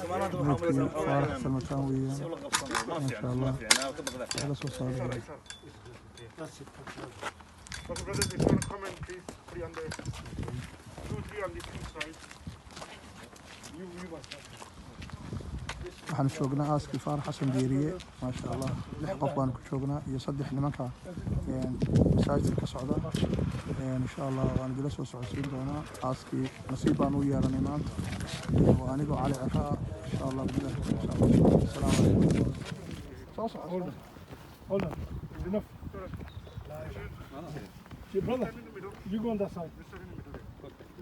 فارح سمتان وياه ما شاء الله هذا صوت صادق. waxaan joognaa aaskii Faarax Xasan Diiriye ma sha Allah 6 qof baan ku joognaa iyo 3 nimanka masaajidka ka socda insha Allah waan dila soo socodsiin doonaa aaskii nasiib baan u yeelanay maanta oo aniga cali ahaa insha Allah billahi salaam alaykum hold on enough your brother you go on that side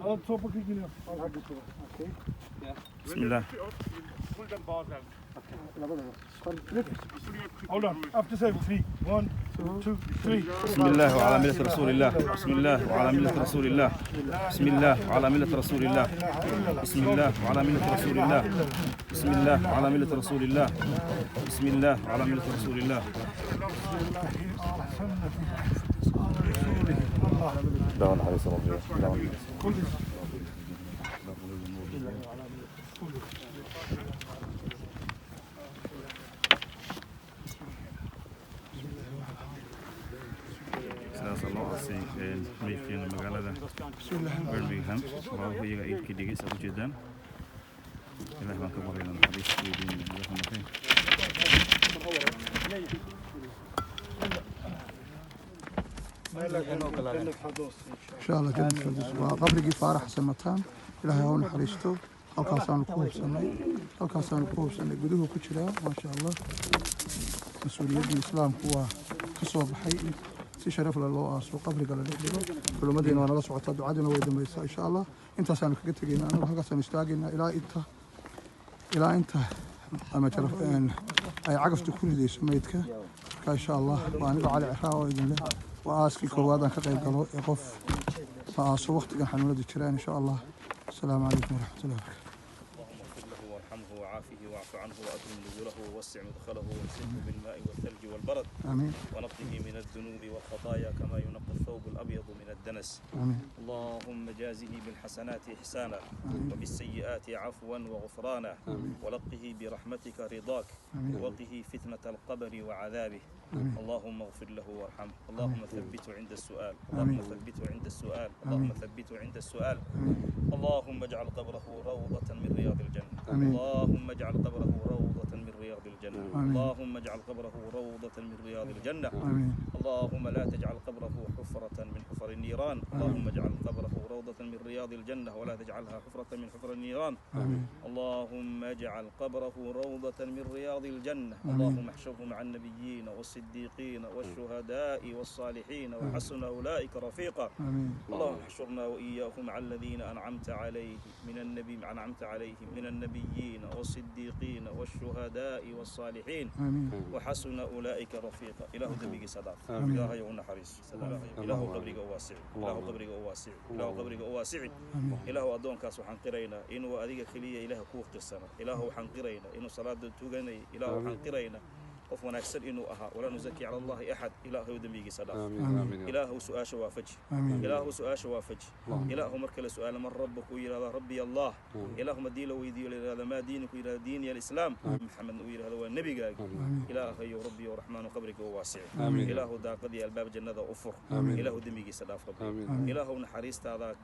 I'll top of you okay بسم الله Hold on. After say 3. 1, 2, 3. بسم الله وعلى ملة رسول الله بسم الله وعلى ملة رسول الله بسم الله وعلى ملة رسول الله بسم الله وعلى ملة رسول الله بسم الله وعلى ملة رسول الله بسم الله وعلى ملة رسول الله دعونا حريص ربي دعونا meydkeena magaalada Birmingham waa iyaga iibkii dhigaysa u jeedaan ilaah baan ka baryaynaa naxariistiisa insha Allah jannada waa qabrigii Faarax Samataan ilaahay ha u naxariisto halkaasaan ku hubsanay guduhu ku jira ma sha Allah mas'uuliyadda islaamku waa ka soo baxay si sharaf leh loo aaso qabriga la dhigo culumadiina waa nala socotaa ducadina way dambaysaa insha Allah intaasaan kaga tagaynaa anagu halkaasaan istaageynaa ilaa inta ama jarafeen ay cagaftu ku ridayso meydka marka insha Allah waa aniga cali ciraa oo idin leh waa aaskii koowaad aan ka qayb galo ee qof ma aaso waqtigan xanuunada jiraan insha Allah السلام عليكم ورحمة الله وبركاته وارحمه وعافه واعف عنه واكرم نزله ووسع مدخله واغسله بالماء والثلج والبرد آمين ونقه من الذنوب والخطايا كما ينقى الثوب الابيض من الدنس آمين اللهم جازه بالحسنات احسانا وبالسيئات عفوا وغفرانا ولقه برحمتك رضاك وقه فتنة القبر وعذابه اللهم اغفر له وارحمه اللهم ثبته عند السؤال اللهم ثبته عند السؤال اللهم ثبته عند السؤال اللهم اجعل قبره روضة من رياض الجنة اللهم اجعل قبره روضة من رياض الجنة اللهم اجعل قبره روضة من رياض الجنة اللهم لا تجعل قبره حفرة من حفر النيران اللهم اجعل قبره روضة من رياض الجنة ولا تجعلها حفرة من حفر النيران اللهم اجعل قبره روضة من رياض الجنة اللهم احشره مع النبيين والصديقين والشهداء والصالحين وحسن أولئك رفيقا اللهم احشرنا وإياه مع الذين أنعمت عليهم من النبيين والصديقين والشهداء والصالحين وحسن أولئك رفيقا إله دميق صداق إله يوم حريص إله قبرك واسع إله قبرك واسع إله قبرك واسع إله أدون كاس وحنقرينا إنه أديك خلية إله كوف السنة إله وحنقرينا إنه صلاة توجني إله وحنقرينا قف ونكسر إنه ولا نزكي على الله أحد إله دميق صداق إله سؤال شوافج إله سؤال شوافج إله مركل سؤال من ربك وإلى ربي الله إله مديله ويديله إلى ما دينك إلى دين الإسلام محمد وإلى هذا النبي قال إله يا ربي ورحمن قبرك وواسع إله دا قضي الباب جنة أفر إله دميق صداق ربي إله نحريس هذا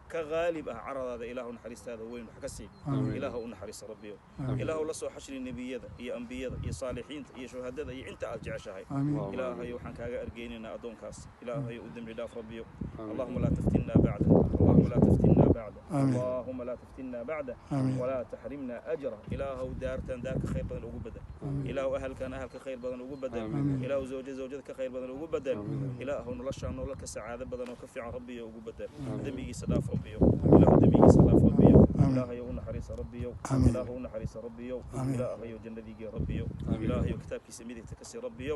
كغالب عرض هذا إله نحريس هذا وين حكسي إله نحريس ربي إله لسه حشر النبي يا أنبياء يا صالحين يا شهداء يا أنت أرجع شهي إله يوحنا كاجا أرجيننا أدون كاس إله يقدم رداف ربي اللهم لا تفتنا بعده اللهم لا تفتنا بعده اللهم لا تفتنا بعده ولا تحرمنا أجره إله دارتن دارك خير بدن وجبده إله أهل كان أهل كخير بدن وجبده إله زوجة كخير بدن وجبده إله نلشى نولك سعادة بدن وكفي عن ربي وجبده دمي صداف ربي إله دمي صداف ربي إله يوم حريص ربي إله يوم حريص ربي إله يوم جنة ربي إله يوم كتاب سميدك تكسي ربي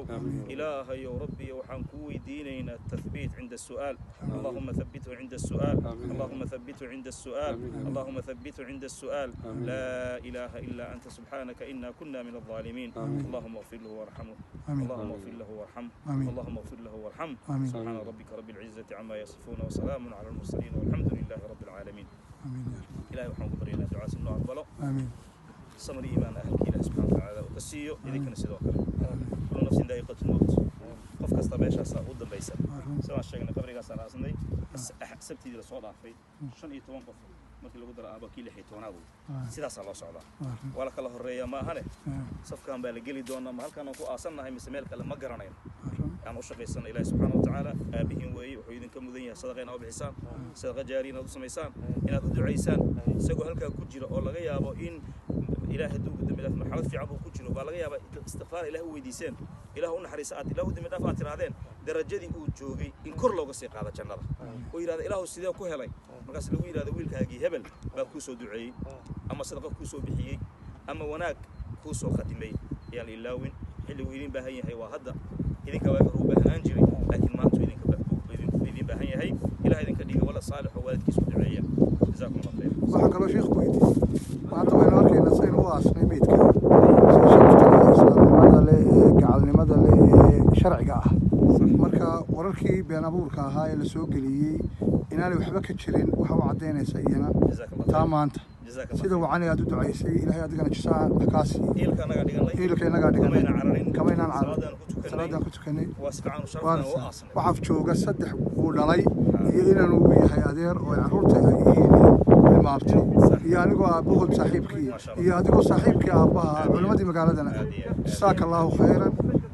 إله يوم ربي وحنكوي ديننا التثبيت عند السؤال اللهم ثبته عند السؤال اللهم ثبته عند السؤال اللهم ثبته عند السؤال لا إله إلا أنت سبحانك إنا كنا من الظالمين اللهم اغفر له وارحمه اللهم اغفر له وارحمه اللهم اغفر له وارحمه سبحان ربك رب العزة عما يصفون وسلام على المرسلين والحمد لله رب العالمين إلهي وحنا قدرنا دعاء سنة أقبله samir iimaan ahalka ilaahay subxaana watacaala uu ka siiyo idinkana sidoo kale kullu nafsin daa'iqatu lmawt qof kasta meeshaasaa u dambaysa sidaan sheegnay qabrigaasaan aasnay sabtidii lasoo dhaafay 15 qof markii lagu daro aaba kii 16aad sidaasaa loo socdaa wala kala horeeya ma ahane safkaan baa la geli doonaa ma halkaan aan ku aasannahay mise meel kale ma garanayno aan u shaqaysana ilaahay subxaana watacaala aabihiin weeye wuxuu idinka mudan yahay sadaqa inaad u bixisaan sadaqa jaariya inaad u samaysaan inaad u ducaysaan isagoo halkaa ku jira oo laga yaabo in ilaahay hadduu dambi dhaaf marxalad fiican uu ku jiro baa laga yaabaa istighfaar ilaahay u weydiiseen ilaahu naxariisa aad ilaahu dambi dhaaf aad tirahdeen darajadii uu joogay in kor looga sii qaado jannada oo yiraahdo ilaahu sidee ku helay markaas lagu yiraahdo wiilkaagii hebel baa ku soo duceeyay ama sadaqa ku soo bixiyay ama wanaag ku soo qadimay yaan ilaawin xilli uu idin baahan yahay waa hadda idinka waa u baahan jiray laakiin maanta idinka idin baahan yahay ilaahay idinka dhiga wala saalix oo waalidkiisu duceeya jazaakum allah khayr waxa kale sheekh ku yidhi maanta waynu arkaynaa saynu u aasnay meydka islaamnimada leh ee gacalnimada leh ee sharciga ah marka wararkii been abuurka ahaa ee la soo geliyey inaanay waxba ka jirin waxa u caddaynaysa iyana taa maanta sida wacani aad u ducaysay ilaahay adigana jisaa kaasi ilka inaga dhiganay kamaynan cararin salaadaan ku tukanay waxaaf jooga 3 uu dhalay iyo inaan uu yahay adeer oo carruurta ay yihiin maabti iyo anigoo aabahood saaxiibkii iyo adigoo saaxiibkii aabaha culimadii magaaladana jazaaka allahu khayran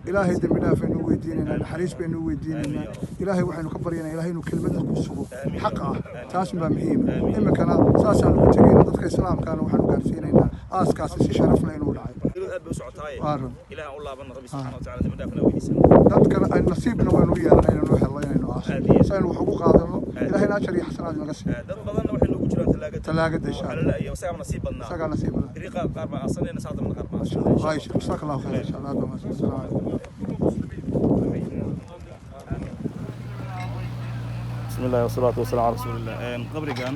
ilaahay dambi dhaaf aynu weydiinaynaa naxariis baynu weydiinaynaa ilaahay waxaynu ka baryaynaa ilaahay inuu kelmadda ku sugo xaq ah taas baa muhiim iminkana saasaan ugu tegayna dadka islaamkaana waxaanu gaarsiinaynaa aaskaasi si sharaf leh inuu dhacay ilaahay u laaban rabbi subxaana watacaala dambi dhaafna weydiisan dadkana ay nasiibna waynu yeelanay inaynu helno inaynu aaso saynu wax ugu qaadano ilaahayna ajar iyo xasanaad naga siiyo dad badanna waxay noogu jiraan talaagada insha Allah iyo isaga nasiib badnaa dariiqa qaar baa aasanayna saadana qaar baa عايش جزاك الله خير ان شاء الله السلام عليكم بسم الله والصلاة والسلام على رسول الله قبري كان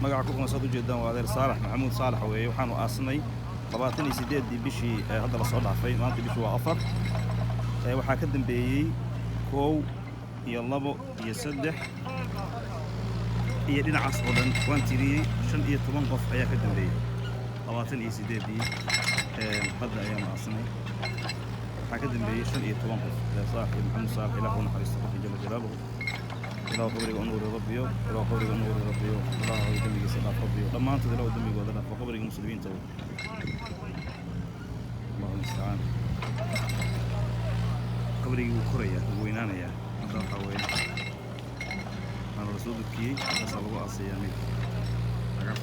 مقعكم صدق جدا وهذا صالح محمود صالح وحانو آسني طبعتني سيديد دي بشي هذا الصعود عفين ما أنت بشي وأفر وحاكدن بي كو يلبو يسدح يدين عصودا وانتري شن يتبان قف أيا كدن بي طبعتني سيديد دي قدر أيام أصني حاكدن بي شن يتبان قف صاحب محمود صالح إله ونحرس في جل جلاله إله قبرك أنور ربيو إله قبرك أنور ربيو الله يدمج سلاف ربيو لما أنت له دمج وذلا فقبرك المسلمين تو الله المستعان قبرك وكرية وينانا يا هذا قوي أنا رسولك كي أصلوا أصيامي أعرف